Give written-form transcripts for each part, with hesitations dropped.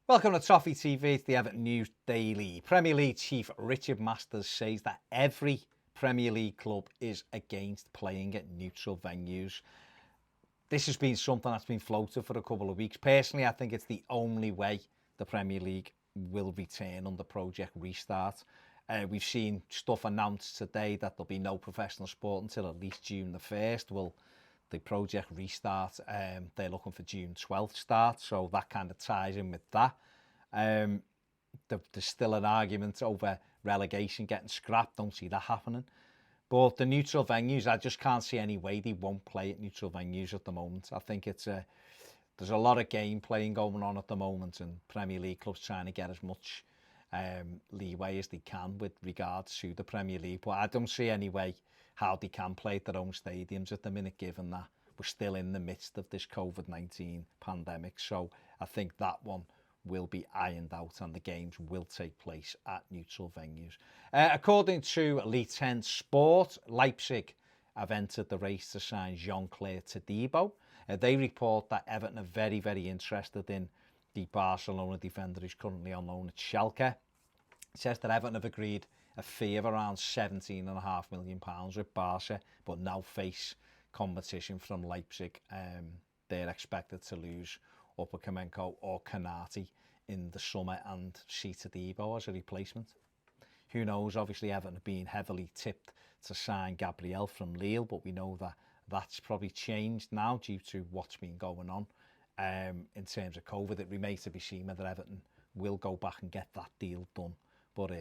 Welcome to Toffee TV, it's the Everton News Daily. Premier League chief Richard Masters says that every Premier League club is against playing at neutral venues. This has been something that's been floated for a couple of weeks. Personally, I think it's the only way the Premier League will return under Project Restart. We've seen stuff announced today that there'll be no professional sport until at least June the 1st. Well, the Project Restart, they're looking for June 12th start, so that kind of ties in with that. There's still an argument over relegation getting scrapped. Don't see that happening. But the neutral venues, I just can't see any way they won't play at neutral venues at the moment. I think there's a lot of game playing going on at the moment, and Premier League clubs trying to get as much leeway as they can with regards to the Premier League. But I don't see any way how they can play at their own stadiums at the minute, given that we're still in the midst of this COVID-19 pandemic. So I think that one will be ironed out and the games will take place at neutral venues. According to Elite 10 Sport, Leipzig have entered the race to sign Jean-Claire Todibo. They report that Everton are very, very interested in the Barcelona defender who's currently on loan at Schalke. It says that Everton have agreed a fee of around £17.5 million with Barca, but now face competition from Leipzig. They're expected to lose Upamecano or Kanati in the summer and see Todibo as a replacement. Who knows? Obviously, Everton have been heavily tipped to sign Gabriel from Lille, but we know that that's probably changed now due to what's been going on in terms of COVID. It remains to be seen whether Everton will go back and get that deal done. But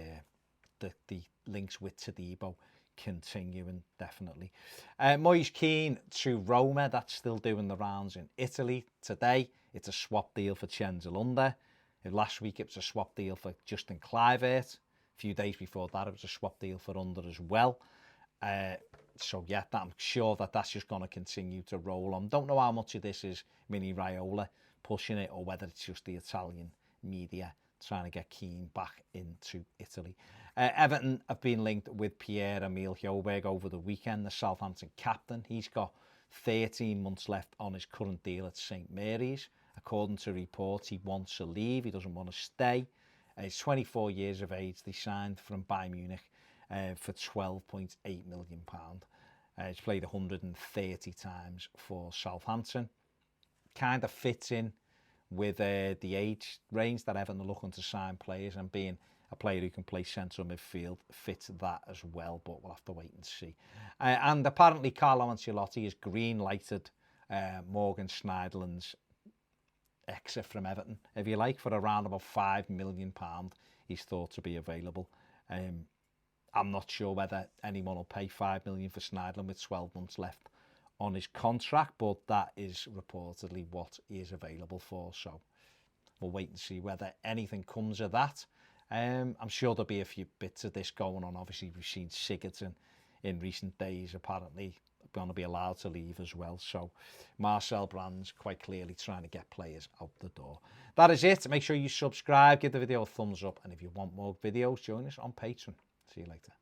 the links with Todibo continue indefinitely. Moyes Keane to Roma, that's still doing the rounds in Italy. Today, it's a swap deal for Cenzo Under. Last week, it was a swap deal for Justin Kluivert. A few days before that, it was a swap deal for Under as well. So yeah, I'm sure that that's just going to continue to roll on. Don't know how much of this is Mini Raiola pushing it or whether it's just the Italian media trying to get Keane back into Italy. Everton have been linked with Pierre-Emile Højbjerg over the weekend, the Southampton captain. He's got 13 months left on his current deal at St Mary's. According to reports, he wants to leave. He doesn't want to stay. He's 24 years of age. They signed from Bayern Munich for £12.8 million. He's played 130 times for Southampton. Kind of fits in with the age range that Everton are looking to sign players, and being a player who can play central midfield fits that as well, but we'll have to wait and see. And apparently Carlo Ancelotti has green-lighted Morgan Schneiderlin's exit from Everton, if you like, for around about £5 million he's thought to be available. I'm not sure whether anyone will pay £5 million for Schneiderlin with 12 months left on his contract, but that is reportedly what he is available for. So we'll wait and see whether anything comes of that. I'm sure there'll be a few bits of this going on. Obviously, we've seen Sigurdsson in recent days apparently going to be allowed to leave as well. So Marcel Brand's quite clearly trying to get players out the door. That is it. Make sure you subscribe, give the video a thumbs up, and if you want more videos, join us on Patreon. See you later.